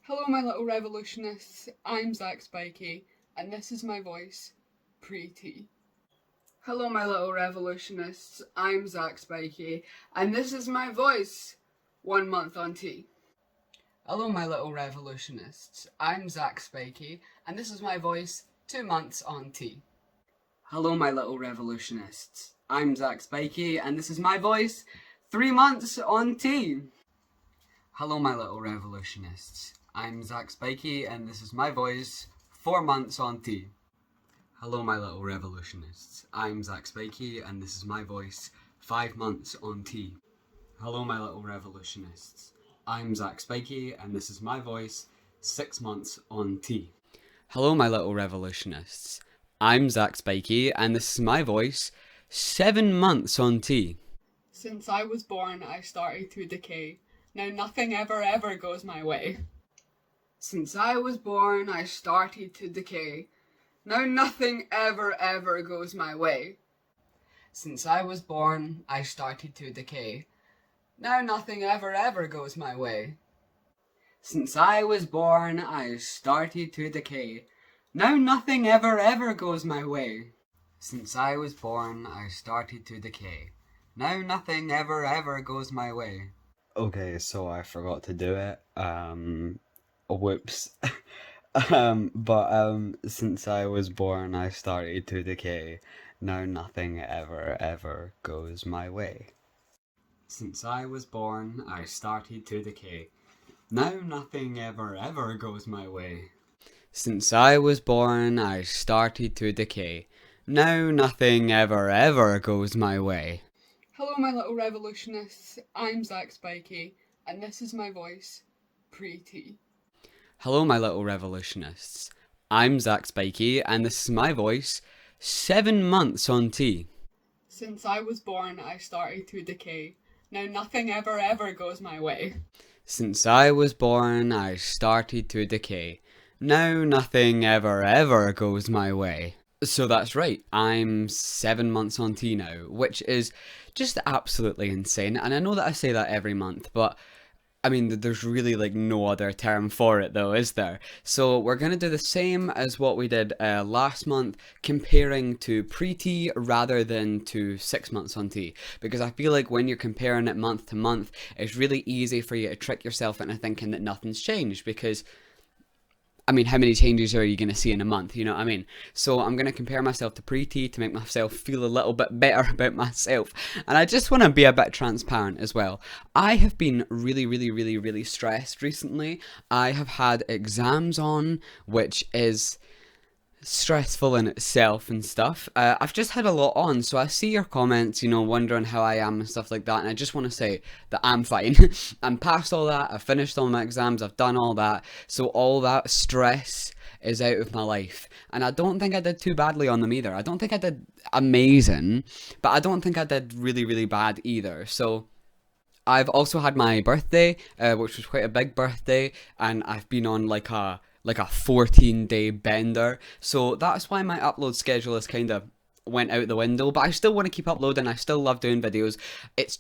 Hello my little revolutionists, I'm Zack Spiky, and this is my voice, pre-tea. Hello my little revolutionists, I'm Zack Spiky, and this is my voice, 1 month on tea. Hello my little revolutionists, I'm Zack Spiky, and this is my voice, 2 months on tea. Hello my little revolutionists, I'm Zack Spiky, and this is my voice, 3 months on tea. Hello my little revolutionists, I'm Zack Spiky and this is my voice, 4 months on tea. Hello my little revolutionists, I'm Zack Spiky and this is my voice, 5 months on tea. Hello my little revolutionists, I'm Zack Spiky and this is my voice, 6 months on tea. Hello my little revolutionists, I'm Zack Spiky and this is my voice, 7 months on tea. Since I was born I started to decay. Now nothing ever goes my way. Since I was born, I started to decay. Now nothing ever goes my way. Since I was born, I started to decay. Now nothing ever goes my way. Since I was born, I started to decay. Now nothing ever goes my way. Since I was born, I started to decay. Now nothing ever goes my way. Okay, so I forgot to do it. Whoops. Since I was born, I started to decay. Now nothing ever goes my way. Since I was born, I started to decay. Now nothing ever goes my way. Since I was born, I started to decay. Now nothing ever goes my way. Hello my little revolutionists, I'm Zack Spiky, and this is my voice, pre-tea. Hello my little revolutionists, I'm Zack Spiky, and this is my voice, 7 months on tea. Since I was born, I started to decay. Now nothing ever goes my way. Since I was born, I started to decay. Now nothing ever goes my way. So that's right, I'm 7 months on tea now, which is just absolutely insane. And I know that I say that every month, but I mean, there's really like no other term for it though, is there? So we're going to do the same as what we did last month, comparing to pre-tea rather than to 6 months on tea. Because I feel like when you're comparing it month to month, it's really easy for you to trick yourself into thinking that nothing's changed because I mean, how many changes are you going to see in a month? You know what I mean? So I'm going to compare myself to pre-tea to make myself feel a little bit better about myself. And I just want to be a bit transparent as well. I have been really stressed recently. I have had exams on, which is stressful in itself and stuff. I've just had a lot on, so I see your comments, you know, wondering how I am and stuff like that, and I just want to say that I'm fine. I'm past all that, I've finished all my exams, I've done all that, so all that stress is out of my life, and I don't think I did too badly on them either. I don't think I did amazing, but I don't think I did really bad either, so I've also had my birthday, which was quite a big birthday, and I've been on like a 14-day bender, so that's why my upload schedule has kind of went out the window, but I still want to keep uploading. I still love doing videos. It's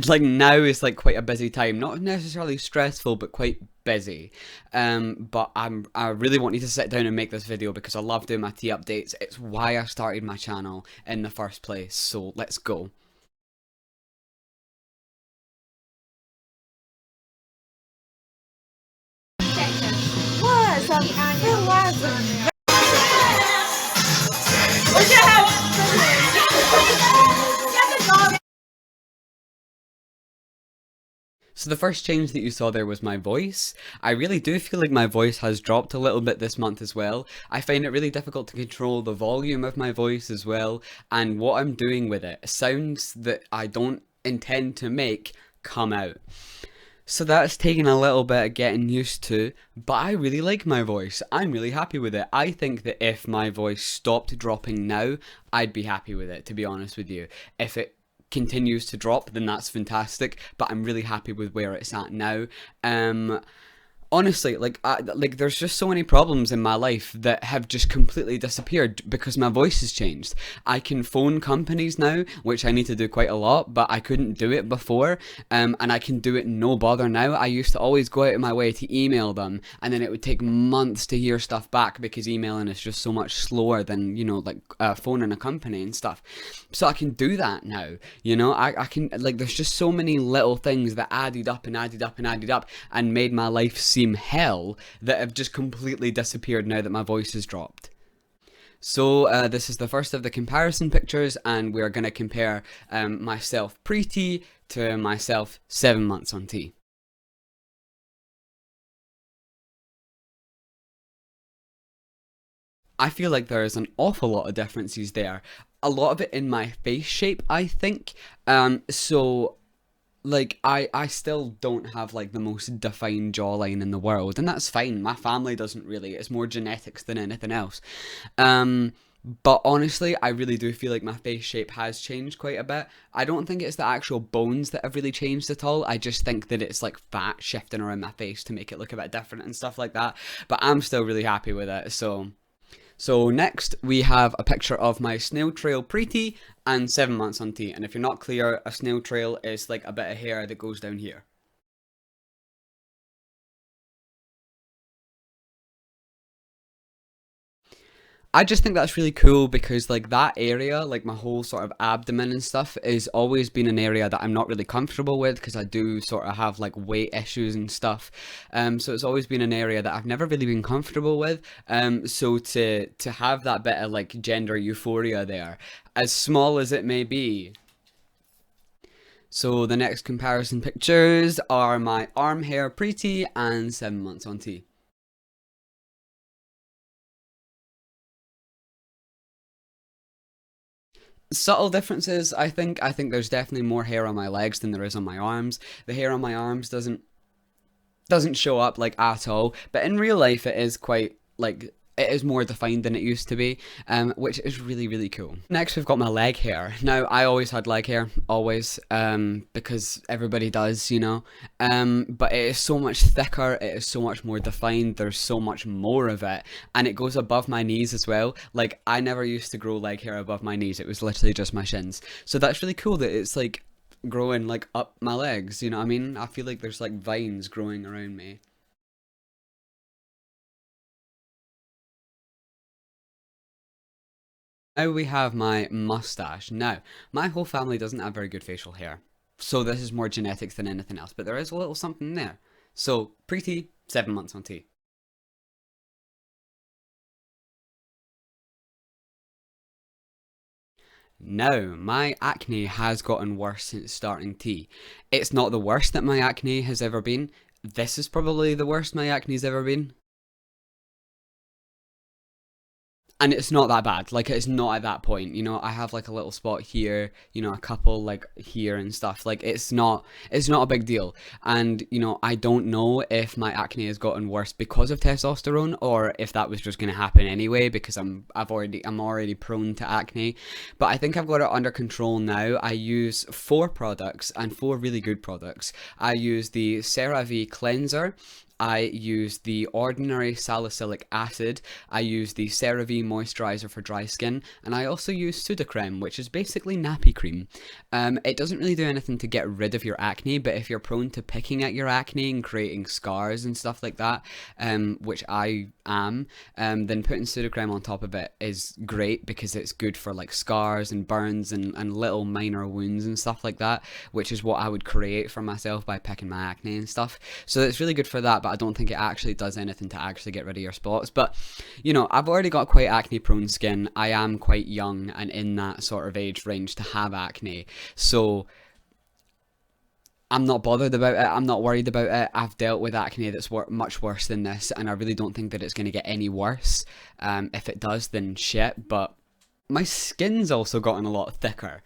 like now is like quite a busy time, not necessarily stressful, but quite busy. But I really wanted to sit down and make this video because I love doing my tea updates. It's why I started my channel in the first place, so let's go. So the first change that you saw there was my voice. I really do feel like my voice has dropped a little bit this month as well. I find it really difficult to control the volume of my voice as well, and what I'm doing with it. Sounds that I don't intend to make come out. So that's taken a little bit of getting used to, but I really like my voice. I'm really happy with it. I think that if my voice stopped dropping now, I'd be happy with it, to be honest with you. If it continues to drop, then that's fantastic, but I'm really happy with where it's at now. Honestly, like there's just so many problems in my life that have just completely disappeared because my voice has changed. I can phone companies now, which I need to do quite a lot, but I couldn't do it before. And I can do it no bother now. I used to always go out of my way to email them, and then it would take months to hear stuff back because emailing is just so much slower than, you know, like phoning a company and stuff. So I can do that now. You know, I can, like, there's just so many little things that added up and added up and added up and made my life seem hell that have just completely disappeared now that my voice has dropped. So this is the first of the comparison pictures, and we're going to compare myself pre-T to myself 7 months on T. I feel like there is an awful lot of differences there. A lot of it in my face shape, I think. So like I still don't have like the most defined jawline in the world, and that's fine. My family doesn't really. It's more genetics than anything else. Um but honestly, I really do feel like my face shape has changed quite a bit. I don't think it's the actual bones that have really changed at all. I just think that it's like fat shifting around my face to make it look a bit different and stuff like that. But I'm still really happy with it. So next we have a picture of my snail trail pre-T and 7 months on T. And if you're not clear, a snail trail is like a bit of hair that goes down here. I just think that's really cool because like that area, like my whole sort of abdomen and stuff, is always been an area that I'm not really comfortable with because I do sort of have like weight issues and stuff. So it's always been an area that I've never really been comfortable with. So to have that bit of like gender euphoria there, as small as it may be. So the next comparison pictures are my arm hair pre-T and 7 months on T. Subtle differences, I think there's definitely more hair on my legs than there is on my arms. The hair on my arms doesn't show up like at all, but in real life it is quite like it is more defined than it used to be, which is really really cool. Next we've got my leg hair. Now I always had leg hair, always, because everybody does, you know, but it is so much thicker, it is so much more defined, there's so much more of it, and it goes above my knees as well. Like I never used to grow leg hair above my knees, it was literally just my shins. So that's really cool that it's like growing like up my legs, you know what I mean? I feel like there's like vines growing around me. Now we have my mustache. Now, my whole family doesn't have very good facial hair, so this is more genetics than anything else, but there is a little something there. So, pre-T, 7 months on T. Now, my acne has gotten worse since starting T. It's not the worst that my acne has ever been. This is probably the worst my acne's ever been. And it's not that bad. Like it's not at that point, you know. I have like a little spot here, you know, a couple like here and stuff. Like it's not a big deal. And you know, I don't know if my acne has gotten worse because of testosterone or if that was just going to happen anyway because I'm already prone to acne. But I think I've got it under control now. I use 4 products and 4 really good products. I use the CeraVe cleanser. I use the ordinary salicylic acid, I use the CeraVe moisturizer for dry skin, and I also use Sudocrem, which is basically nappy cream. It doesn't really do anything to get rid of your acne, but if you're prone to picking at your acne and creating scars and stuff like that, which I am, then putting Sudocrem on top of it is great because it's good for like scars and burns and little minor wounds and stuff like that, which is what I would create for myself by picking my acne and stuff. So it's really good for that, but I don't think it actually does anything to actually get rid of your spots. But you know, I've already got quite acne prone skin. I am quite young and in that sort of age range to have acne, so I'm not bothered about it. I'm not worried about it. I've dealt with acne that's much worse than this, and I really don't think that it's going to get any worse. If it does, then shit. But my skin's also gotten a lot thicker.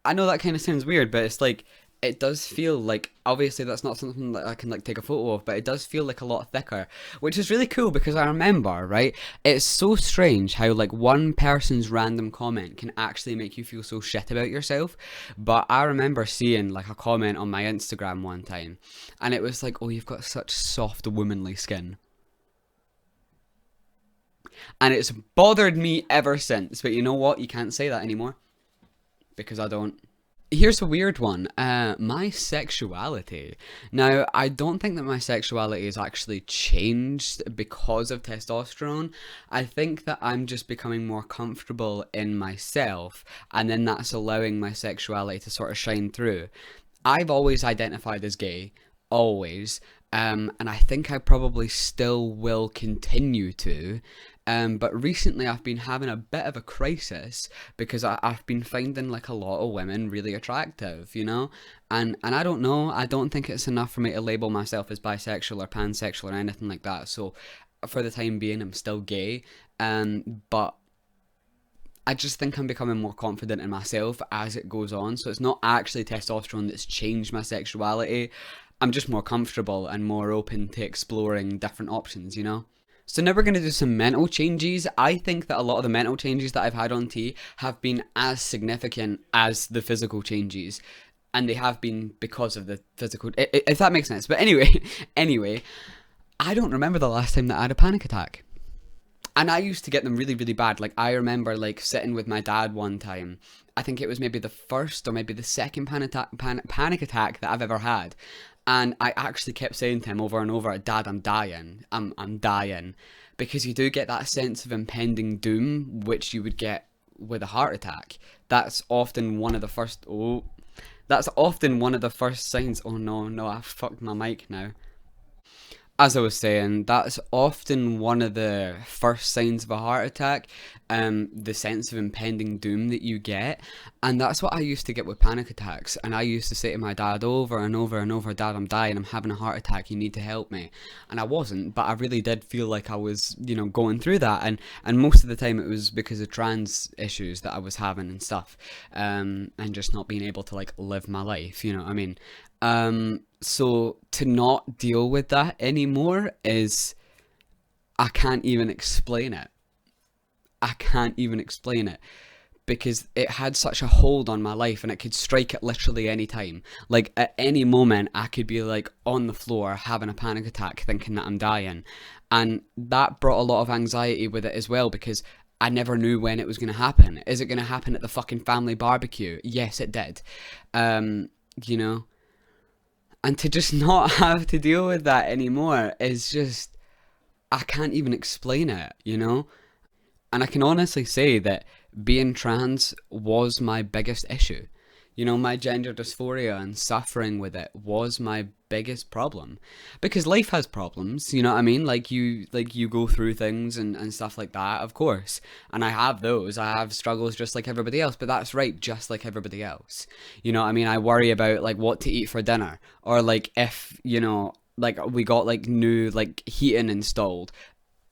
I know that kind of sounds weird, but it's like it does feel like, obviously that's not something that I can like take a photo of, but it does feel like a lot thicker, which is really cool because I remember, right, it's so strange how like one person's random comment can actually make you feel so shit about yourself. But I remember seeing like a comment on my Instagram one time, and it was like, oh, you've got such soft womanly skin. And it's bothered me ever since, but you know what, you can't say that anymore because I don't. Here's a weird one. My sexuality. Now, I don't think that my sexuality has actually changed because of testosterone. I think that I'm just becoming more comfortable in myself, and then that's allowing my sexuality to sort of shine through. I've always identified as gay, always, and I think I probably still will continue to. But recently I've been having a bit of a crisis because I've been finding like a lot of women really attractive, you know? And I don't know, I don't think it's enough for me to label myself as bisexual or pansexual or anything like that. So for the time being, I'm still gay. But I just think I'm becoming more confident in myself as it goes on. So it's not actually testosterone that's changed my sexuality. I'm just more comfortable and more open to exploring different options, you know? So now we're going to do some mental changes. I think that a lot of the mental changes that I've had on T have been as significant as the physical changes. And they have been because of the physical, if that makes sense. But anyway, anyway, I don't remember the last time that I had a panic attack. And I used to get them really, really bad. Like, I remember, like, sitting with my dad one time. I think it was maybe the first or maybe the second panic attack that I've ever had. And I actually kept saying to him over and over, Dad, I'm dying. I'm dying. Because you do get that sense of impending doom, which you would get with a heart attack. That's often one of the first... Oh, that's often one of the first signs. Oh, no, I fucked my mic now. As I was saying, that's often one of the first signs of a heart attack, the sense of impending doom that you get. And that's what I used to get with panic attacks. And I used to say to my dad over and over and over, Dad, I'm dying, I'm having a heart attack, you need to help me. And I wasn't, but I really did feel like I was, going through that. And most of the time it was because of trans issues that I was having and stuff, and just not being able to, like, live my life, you know what I mean? So to not deal with that anymore is, I can't even explain it. I can't even explain it because it had such a hold on my life and it could strike at literally any time. Like at any moment I could be like on the floor having a panic attack thinking that I'm dying. And that brought a lot of anxiety with it as well because I never knew when it was going to happen. Is it going to happen at the fucking family barbecue? Yes, it did. You know, and to just not have to deal with that anymore is just, I can't even explain it, you know? And I can honestly say that being trans was my biggest issue. You know, my gender dysphoria and suffering with it was my biggest problem. Because life has problems, you know what I mean? Like you go through things and stuff like that, of course. And I have those. I have struggles just like everybody else, but that's right, just like everybody else. You know what I mean? I worry about like what to eat for dinner. Or like if, like we got like new like heating installed,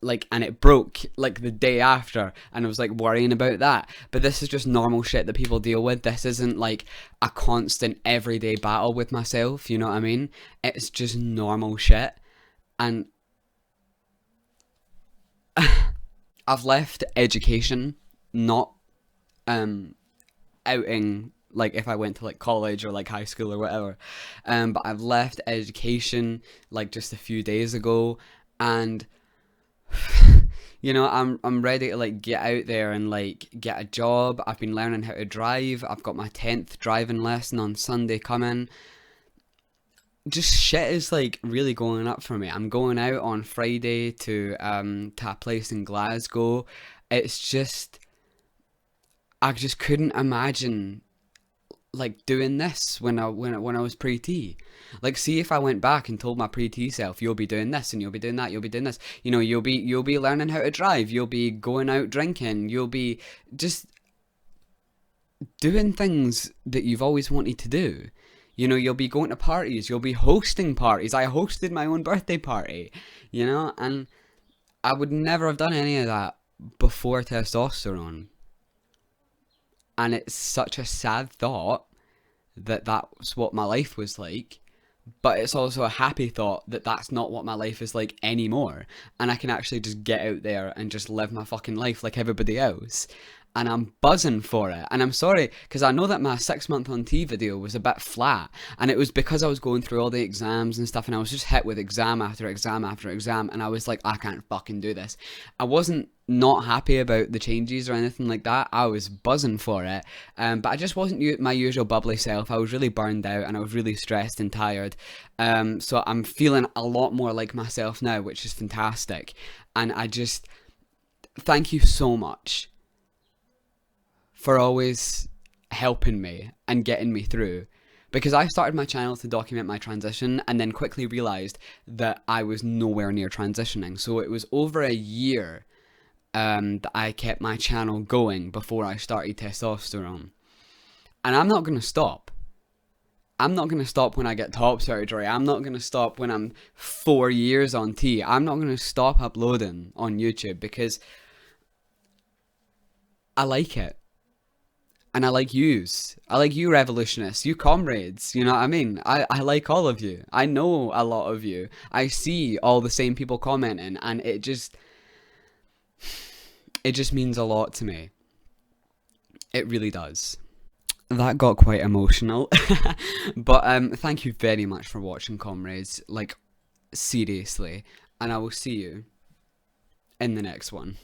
like, and it broke like the day after, and I was like worrying about that. But this is just normal shit that people deal with. This isn't like a constant everyday battle with myself, you know what I mean? It's just normal shit. And I've left education, not outing like if I went to like college or like high school or whatever, but I've left education like just a few days ago. And I'm ready to like get out there and like get a job. I've been learning how to drive. I've got my 10th driving lesson on Sunday coming. Just shit is like really going up for me. I'm going out on Friday to a place in Glasgow. It's just, I just couldn't imagine like doing this when I was pre-T. Like, see if I went back and told my pre-T self, you'll be doing this and you'll be doing that, you'll be doing this. You know, you'll be learning how to drive, you'll be going out drinking, you'll be just doing things that you've always wanted to do. You know, you'll be going to parties, you'll be hosting parties. I hosted my own birthday party, and I would never have done any of that before testosterone. And it's such a sad thought that that's what my life was like, but it's also a happy thought that that's not what my life is like anymore, and I can actually just get out there and just live my fucking life like everybody else. And I'm buzzing for it. And I'm sorry, because I know that my 6 month on T video was a bit flat, and it was because I was going through all the exams and stuff, and I was just hit with exam after exam after exam, and I was like, I can't fucking do this. I wasn't not happy about the changes or anything like that. I was buzzing for it, but I just wasn't my usual bubbly self. I was really burned out, and I was really stressed and tired. So I'm feeling a lot more like myself now, which is fantastic. And I just thank you so much for always helping me and getting me through, because I started my channel to document my transition and then quickly realised that I was nowhere near transitioning. So it was over a year that I kept my channel going before I started testosterone. And I'm not going to stop. I'm not going to stop when I get top surgery. I'm not going to stop when I'm 4 years on T. I'm not going to stop uploading on YouTube because I like it. And I like yous. I like you revolutionists, you comrades, you know what I mean? I like all of you. I know a lot of you. I see all the same people commenting, and it just means a lot to me. It really does. That got quite emotional. But thank you very much for watching, comrades. Like, seriously. And I will see you in the next one.